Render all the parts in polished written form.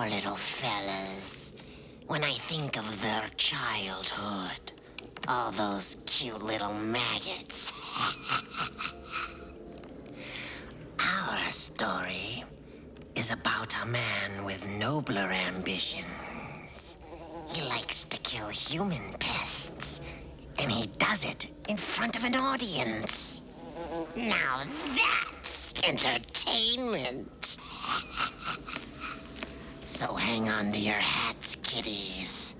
little fellas. When I think of their childhood, all those cute little maggots. Our story is about a man with nobler ambitions. He likes to kill human pests, and he does it in front of an audience. Now that's entertainment. So hang on to your hats, kiddies.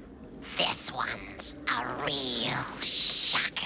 This one's a real shocker.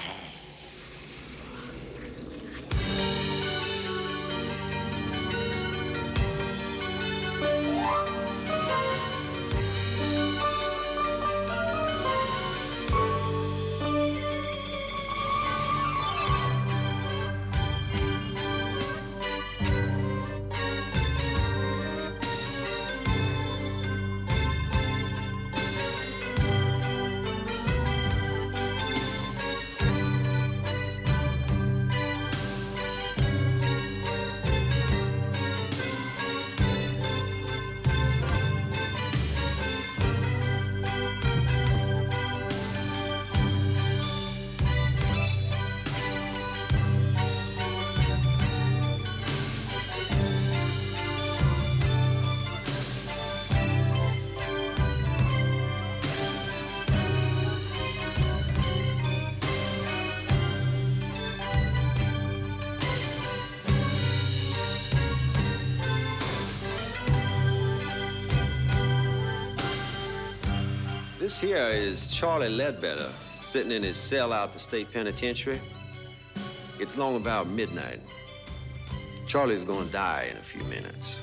This here is Charlie Ledbetter, sitting in his cell out the state penitentiary. It's long about midnight. Charlie's gonna die in a few minutes.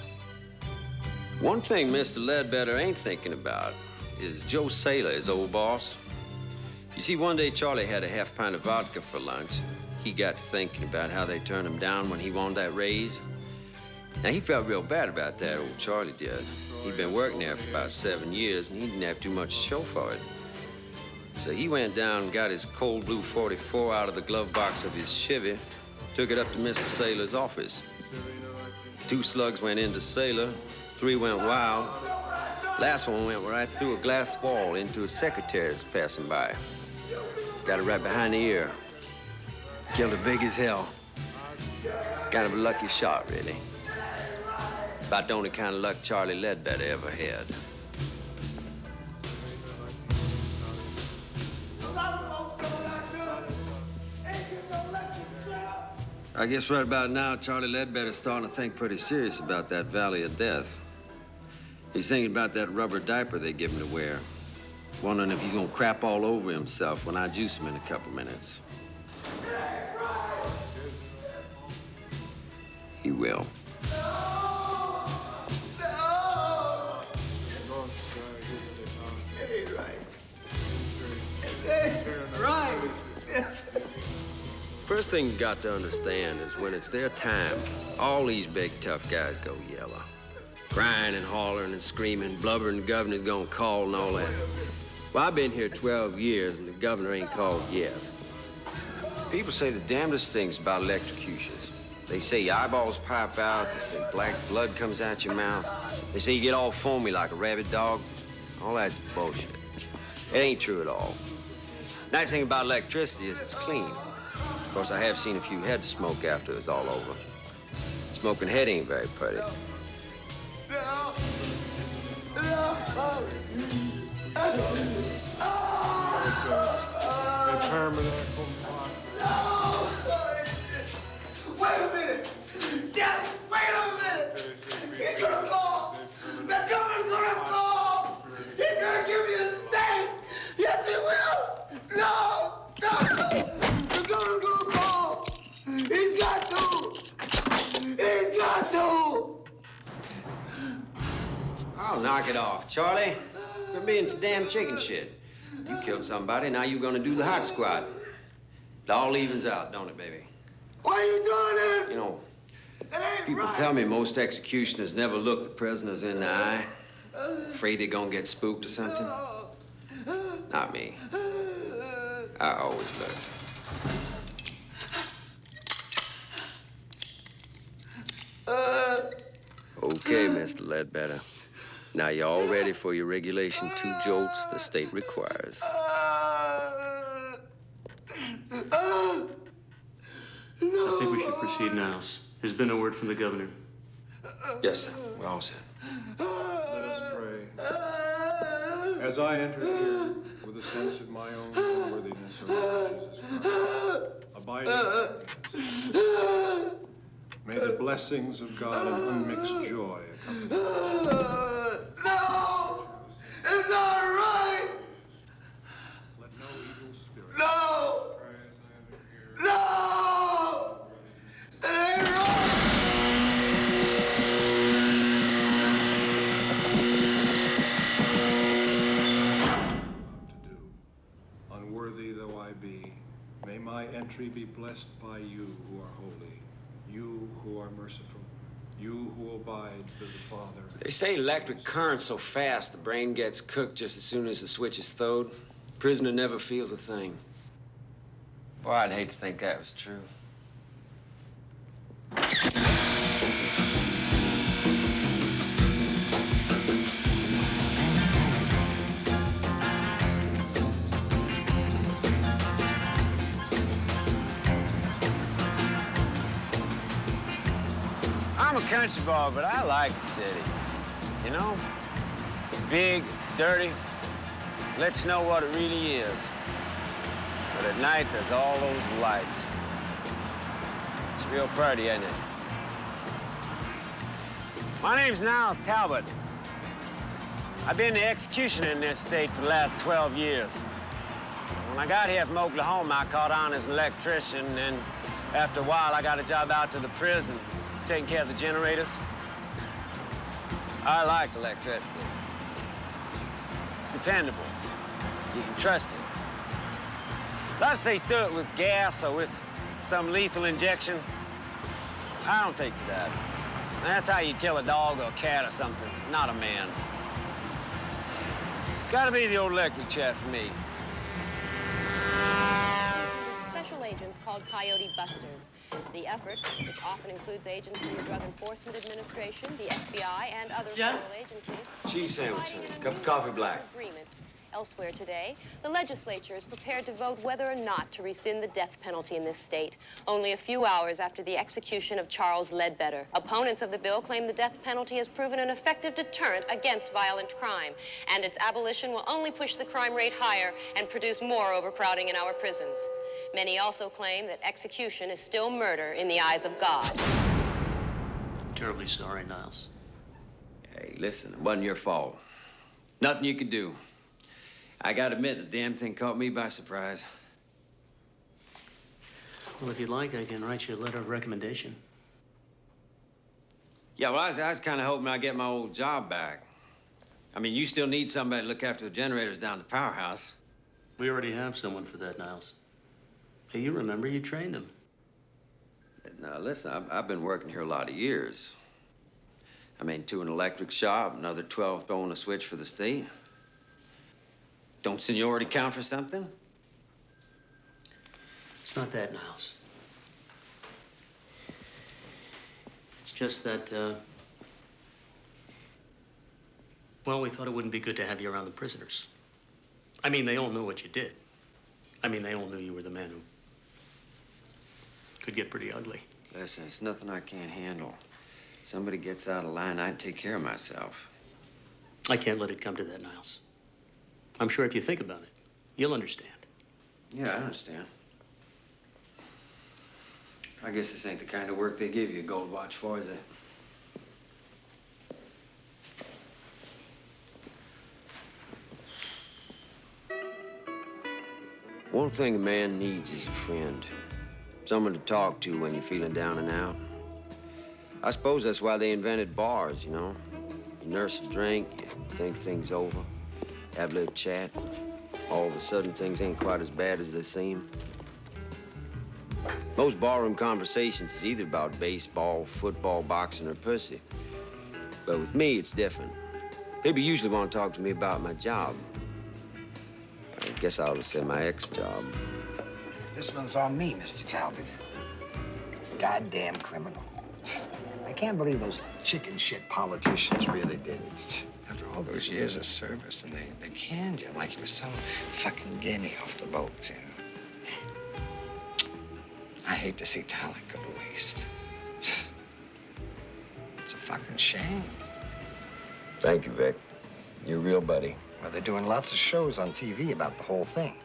One thing Mr. Ledbetter ain't thinking about is Joe Saylor, his old boss. You see, one day Charlie had a half pint of vodka for lunch. He got to thinking about how they turned him down when he wanted that raise. Now, he felt real bad about that, old Charlie did. He'd been working there for about 7 years, and he didn't have too much to show for it. So he went down and got his cold blue 44 out of the glove box of his Chevy, took it up to Mr. Saylor's office. 2 slugs went into Saylor, 3 went wild. Last one went right through a glass wall into a secretary that's passing by. Got it right behind the ear. Killed her big as hell. Kind of a lucky shot, really. About the only kind of luck Charlie Ledbetter ever had. I guess right about now, Charlie Ledbetter's starting to think pretty serious about that Valley of Death. He's thinking about that rubber diaper they give him to wear. Wondering if he's gonna crap all over himself when I juice him in a couple minutes. He will. First thing you got to understand is when it's their time, all these big tough guys go yellow. Crying and hollering and screaming, blubbering the governor's gonna call and all that. Well, I've been here 12 years and the governor ain't called yet. People say the damnedest things about electrocutions. They say your eyeballs pop out, they say black blood comes out your mouth. They say you get all foamy like a rabid dog. All that's bullshit. It ain't true at all. Nice thing about electricity is it's clean. Of course, I have seen a few heads smoke after it's all over. Smoking head ain't very pretty. Wait a minute! Just wait a minute! He's gonna call! The governor's gonna call! He's gonna give me a steak! Yes, he will! No! The governor's gonna call! He's got to! He's got to! I'll knock it off, Charlie. You're being some damn chicken shit. You killed somebody, now you're gonna do the hot squat. It all evens out, don't it, baby? Why are you doing this? You know, It ain't people right. tell me most executioners never look the prisoners in the eye. Afraid they're gonna get spooked or something. Not me. I always look. Okay, Mr. Ledbetter. Now you're all ready for your regulation 2 jolts the state requires. I think we should proceed, Niles. There's been a word from the governor. Yes, sir. We're all set. Let us pray. As I enter here with a sense of my own unworthiness, O Lord Jesus Christ, abiding happiness, may the blessings of God and unmixed joy accompany me. No! It's not right! Let no evil spirit. No! No! It ain't right! To do. Unworthy though I be, may my entry be blessed by you who are holy, you who are merciful, you who abide with the Father. They say electric current's so fast the brain gets cooked just as soon as the switch is throwed. Prisoner never feels a thing. Boy, I'd hate to think that was true. I'm a country boy, but I like the city. You know? It's big, it's dirty. Lets you know what it really is. But at night, there's all those lights. It's real pretty, isn't it? My name's Niles Talbot. I've been the executioner in this state for the last 12 years. When I got here from Oklahoma, I caught on as an electrician, and after a while, I got a job out to the prison, taking care of the generators. I like electricity. It's dependable. You can trust it. Let's say do it with gas or with some lethal injection. I don't take to that. That's how you kill a dog or a cat or something, not a man. It's gotta be the old electric chair for me. Special agents called Coyote Busters. The effort, which often includes agents from the Drug Enforcement Administration, the FBI, and other federal agencies, Cheese sandwich, providing an cup of coffee black. agreement. Elsewhere today, the legislature is prepared to vote whether or not to rescind the death penalty in this state, only a few hours after the execution of Charles Ledbetter. Opponents of the bill claim the death penalty has proven an effective deterrent against violent crime, and its abolition will only push the crime rate higher and produce more overcrowding in our prisons. Many also claim that execution is still murder in the eyes of God. I'm terribly sorry, Niles. Hey, listen, it wasn't your fault. Nothing you could do. I gotta admit, the damn thing caught me by surprise. Well, if you'd like, I can write you a letter of recommendation. Yeah, well, I was kind of hoping I'd get my old job back. I mean, you still need somebody to look after the generators down at the powerhouse. We already have someone for that, Niles. Hey, you remember you trained him. Now, listen, I've been working here a lot of years. I mean, 2 in an electric shop, another 12 throwing a switch for the state. Don't seniority count for something? It's not that, Niles. It's just that, well, we thought it wouldn't be good to have you around the prisoners. I mean, they all knew what you did. I mean, they all knew you were the man who could get pretty ugly. Listen, it's nothing I can't handle. Somebody gets out of line, I'd take care of myself. I can't let it come to that, Niles. I'm sure if you think about it, you'll understand. Yeah, I understand. I guess this ain't the kind of work they give you a gold watch for, is it? One thing a man needs is a friend. Someone to talk to when you're feeling down and out. I suppose that's why they invented bars, you know? You nurse a drink, you think things over, have a little chat. All of a sudden, things ain't quite as bad as they seem. Most barroom conversations is either about baseball, football, boxing, or pussy. But with me, it's different. People usually want to talk to me about my job. I guess I ought to say my ex-job. This one's on me, Mr. Talbot. This goddamn criminal. I can't believe those chicken shit politicians really did it. After all those years of service, and they canned you like you were some fucking guinea off the boat, you know. I hate to see talent go to waste. It's a fucking shame. Thank you, Vic. You're a real buddy. Well, they're doing lots of shows on TV about the whole thing.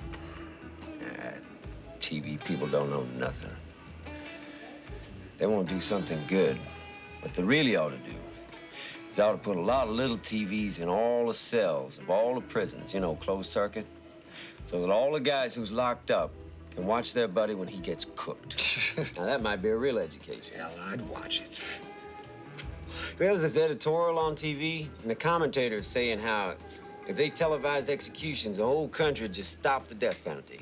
TV people don't know nothing. They won't do something good. What they really ought to do is they ought to put a lot of little TVs in all the cells of all the prisons, you know, closed circuit, so that all the guys who's locked up can watch their buddy when he gets cooked. Now, that might be a real education. Hell, I'd watch it. There's this editorial on TV, and the commentator is saying how if they televised executions, the whole country would just stop the death penalty.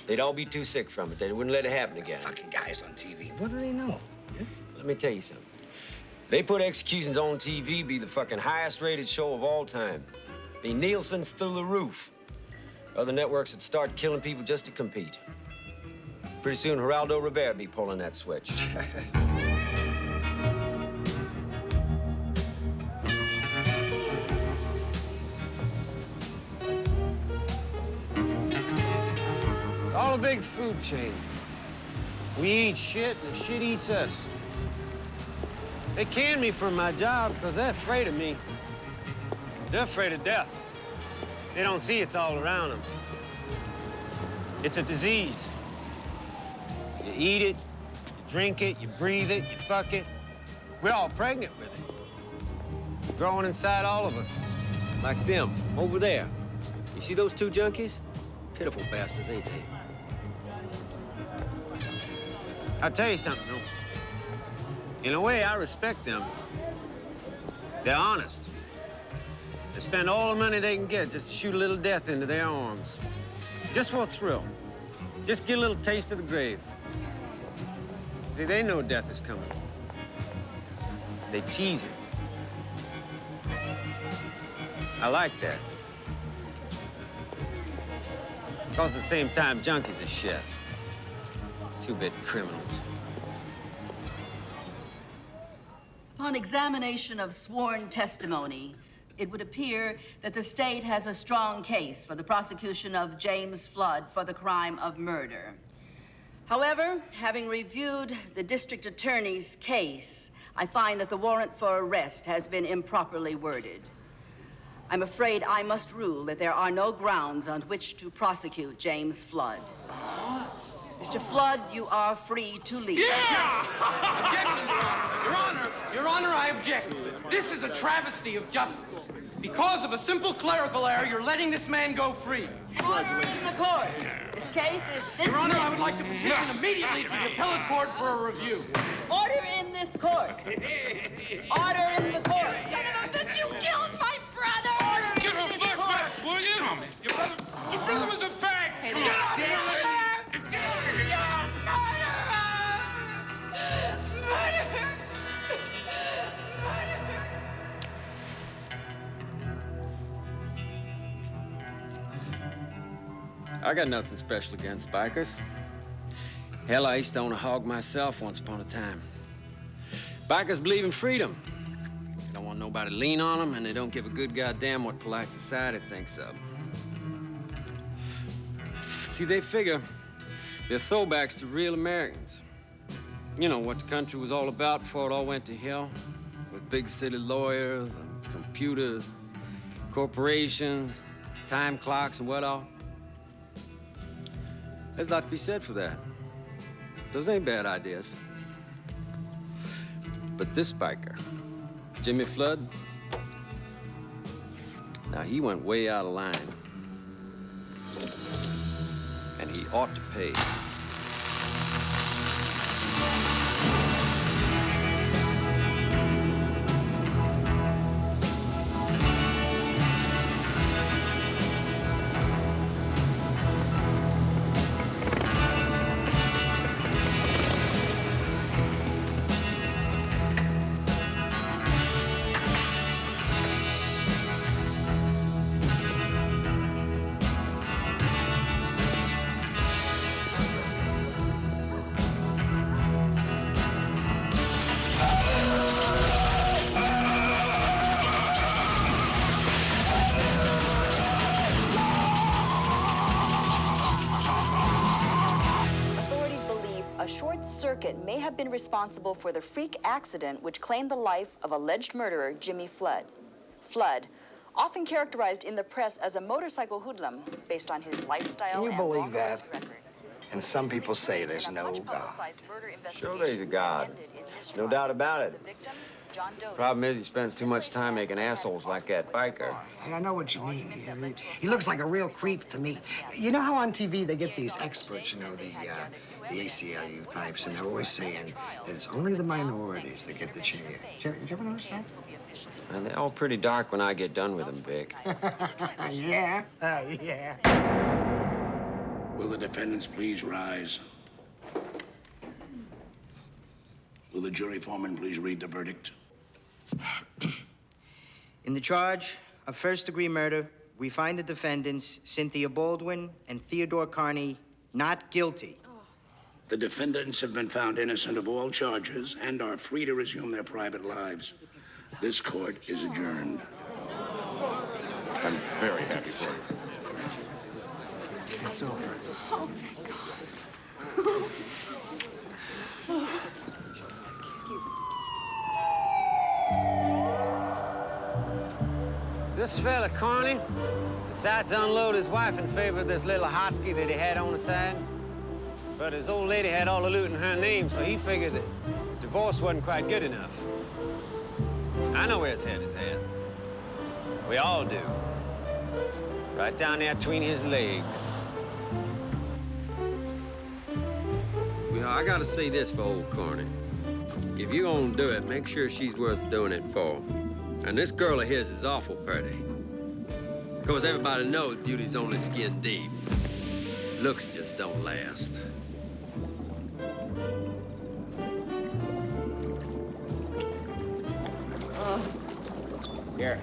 They'd all be too sick from it. They wouldn't let it happen again. Fucking guys on TV. What do they know? Yeah? Let me tell you something. They put executions on TV, be the fucking highest rated show of all time. Be Nielsen's through the roof. Other networks would start killing people just to compete. Pretty soon, Geraldo Rivera be pulling that switch. It's all a big food chain. We eat shit, and the shit eats us. They canned me from my job because they're afraid of me. They're afraid of death. They don't see it's all around them. It's a disease. You eat it, you drink it, you breathe it, you fuck it. We're all pregnant with it. Growing inside all of us. Like them, over there. You see those two junkies? Pitiful bastards, ain't they? I'll tell you something, though. In a way, I respect them. They're honest. They spend all the money they can get just to shoot a little death into their arms. Just for a thrill. Just get a little taste of the grave. See, they know death is coming. They tease it. I like that. Because at the same time, junkies are shit. Two-bit criminals. Upon examination of sworn testimony, it would appear that the state has a strong case for the prosecution of James Flood for the crime of murder. However, having reviewed the district attorney's case, I find that the warrant for arrest has been improperly worded. I'm afraid I must rule that there are no grounds on which to prosecute James Flood. Mr. Flood, you are free to leave. Yeah! Objection, Your Honor, I object. This is a travesty of justice. Because of a simple clerical error, you're letting this man go free. Order in the court. This case is dismissed. Your Honor, I would like to petition immediately to the appellate court for a review. Order in this court. Order in the court. Son of a bitch, you killed my brother! Order Give in him this court. back, will you? Your brother was a fag. Hey, Get out of bitch. here! I got nothing special against bikers. Hell, I used to own a hog myself once upon a time. Bikers believe in freedom. They don't want nobody to lean on them, and they don't give a good goddamn what polite society thinks of. See, they figure they're throwbacks to real Americans. You know what the country was all about before it all went to hell, with big city lawyers and computers, corporations, time clocks, and what all. There's a lot to be said for that. Those ain't bad ideas. But this biker, Jimmy Flood, now he went way out of line. And he ought to pay. a short circuit may have been responsible for the freak accident which claimed the life of alleged murderer Jimmy Flood. Flood, often characterized in the press as a motorcycle hoodlum based on his lifestyle. Can you and believe long that? arrest record. And some people say there's no God. Sure there's a God. No doubt about it. Problem is, he spends too much time making assholes like that biker. Hey, I know what you mean. He looks like a real creep to me. You know how on TV they get these experts, you know, the ACLU types, and they're always saying that it's only the minorities that get the chance. Did you ever notice that? And they're all pretty dark when I get done with them, Vic. Yeah, yeah. Will the defendants please rise? Will the jury foreman please read the verdict? In the charge of first-degree murder, we find the defendants, Cynthia Baldwin and Theodore Carney, not guilty. The defendants have been found innocent of all charges and are free to resume their private lives. This court is adjourned. I'm very happy for you. It's over. Oh, thank God. This fella, Carney, decides to unload his wife in favor of this little hotski that he had on the side. But his old lady had all the loot in her name, so he figured that divorce wasn't quite good enough. I know where his head is at. We all do. Right down there between his legs. Well, I gotta say this for old Carney. If you're gonna do it, make sure she's worth doing it for. And this girl of his is awful pretty. Of course, everybody knows beauty's only skin deep. Looks just don't last. Here.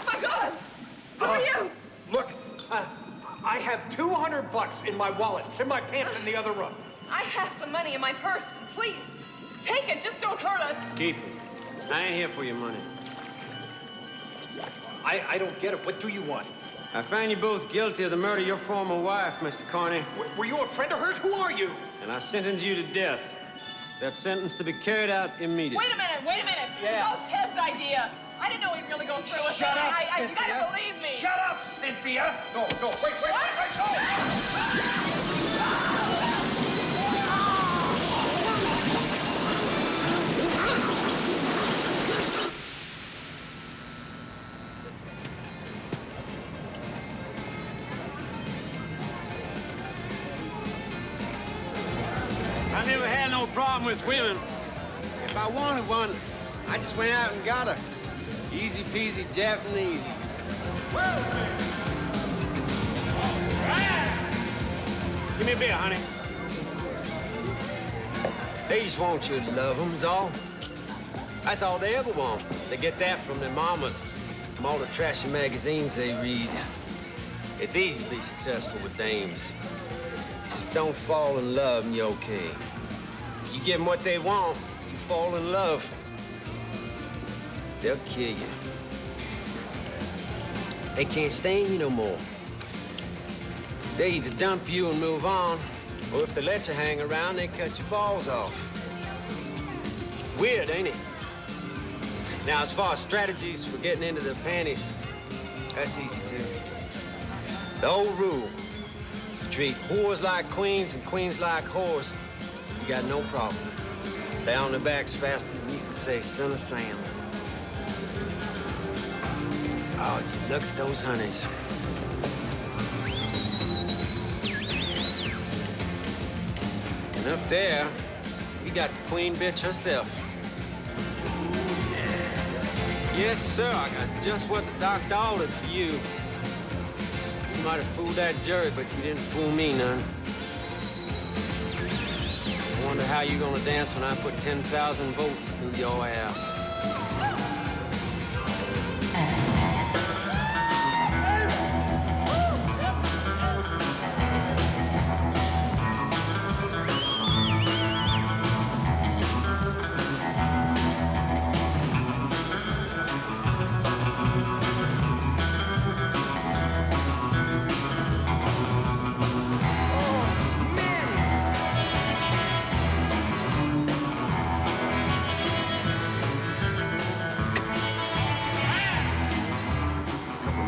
My God! Who are you? Look, I have $200 in my wallet. It's in my pants in the other room. I have some money in my purse. Please, take it. Just don't hurt us. Keep it. I ain't here for your money. I don't get it. What do you want? I find you both guilty of the murder of your former wife, Mr. Carney. Were you a friend of hers? Who are you? And I sentence you to death. That sentence to be carried out immediately. Wait a minute. Wait a minute. Yeah. It's all Ted's idea. I didn't know he'd really go through with it. Shut up, You Cynthia. gotta believe me. Shut up, Cynthia. No, I never had no problem with women. If I wanted one, I just went out and got her. Easy peasy Japanese. Give me a beer, honey. They just want you to love them, is all. That's all they ever want. They get that from their mamas, from all the trashy magazines they read. It's easy to be successful with dames. Just don't fall in love and you're okay. You give them what they want, you fall in love. They'll kill you. They can't stand you no more. They either dump you and move on, or if they let you hang around, they cut your balls off. Weird, ain't it? Now, as far as strategies for getting into their panties, that's easy too. The old rule, you treat whores like queens and queens like whores, you got no problem. They're on their backs faster than you can say, son of Sam. Oh, look at those honeys. And up there, you got the queen bitch herself. Yes, sir, I got just what the doctor ordered for you. You might have fooled that jury, but you didn't fool me none. I wonder how you're gonna dance when I put 10,000 volts through your ass.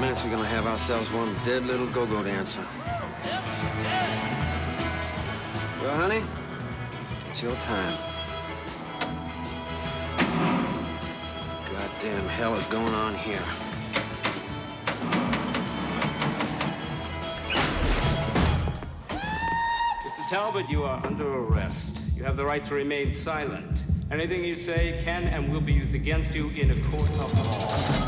minutes, we're gonna have ourselves one dead little go-go dancer. Well, honey, it's your time. Goddamn hell is going on here? Mr. Talbot, you are under arrest. You have the right to remain silent. Anything you say can and will be used against you in a court of law.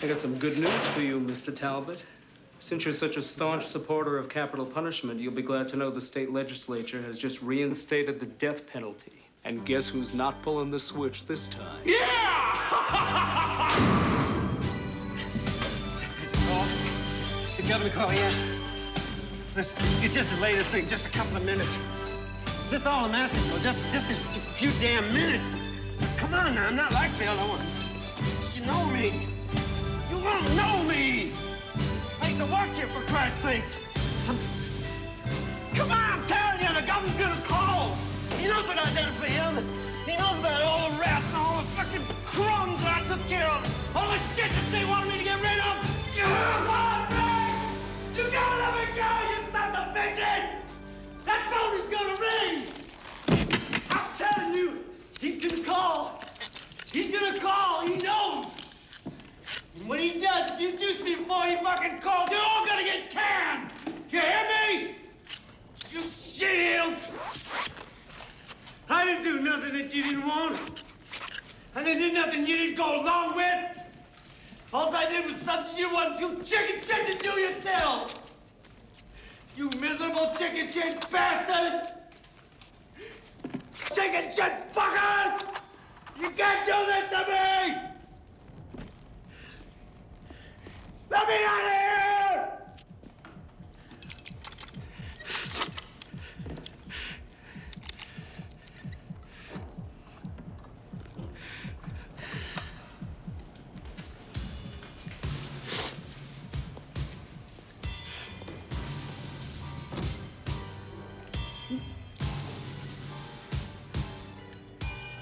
I got some good news for you, Mr. Talbot. Since you're such a staunch supporter of capital punishment, you'll be glad to know the state legislature has just reinstated the death penalty. And guess who's not pulling the switch this time? Yeah! It's the governor call, yeah? Listen, you just delayed this thing just a couple of minutes. That's all I'm asking for, just a few damn minutes. Come on now, I'm not like the other ones. You know me. You won't know me. I used to work here, for Christ's sakes. Come on, I'm telling you, the governor's gonna call. He knows what I done for him. He knows about all the rats and all the fucking crumbs that I took care of. All the shit that they wanted me to get rid of. Come on, man! You gotta let me go, you sons of bitches! That phone is gonna ring! I'm telling you, he's gonna call. He's gonna call, he knows. And when he does, if you juice me before he fucking calls, you're all gonna get canned! You hear me? You shit-heels! I didn't do nothing that you didn't want. I didn't do nothing you didn't go along with. All I did was something you wanted to chicken shit to do yourself. You miserable chicken shit bastards! Chicken shit fuckers! You can't do this to me! Let me out of here!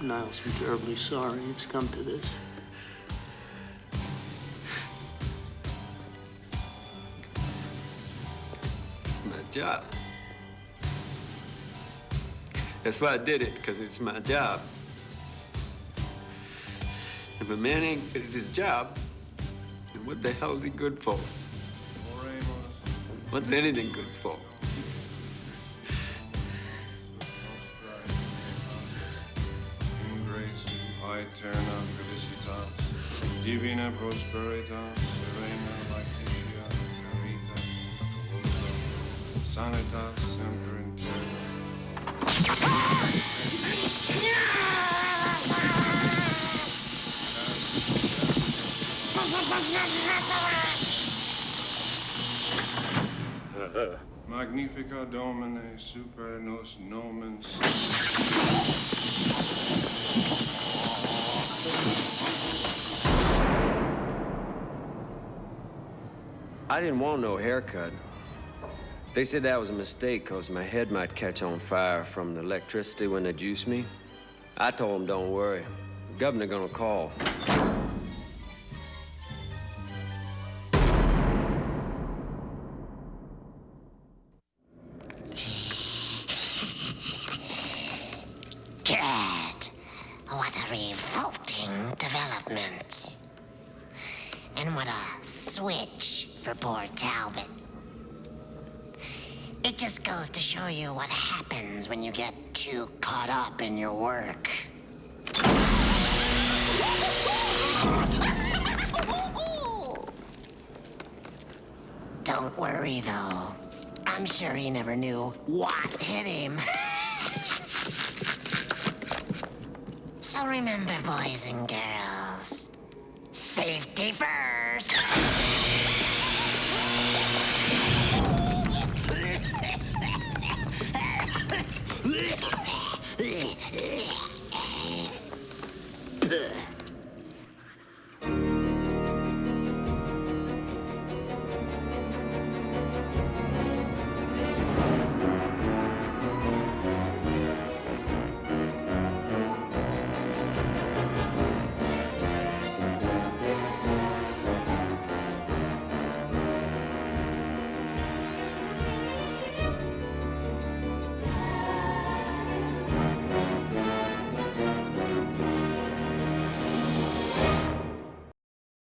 Niles, I'm terribly sorry it's come to this. It's my job. That's why I did it, because it's my job. If a man ain't good at his job, then what the hell is he good for? What's anything good for? Aeterna felicitas, divina prosperitas, serena laetitia, caritas, tuosa, sanitas semper interna. Magnifica Domine super nos nomen. I didn't want no haircut. They said that was a mistake because my head might catch on fire from the electricity when they juice me. I told them, don't worry. The governor gonna call. God, what a revolting development. And what a switch for poor Talbot. It just goes to show you what happens when you get too caught up in your work. Don't worry, though. I'm sure he never knew what hit him. remember, boys and girls, safety first.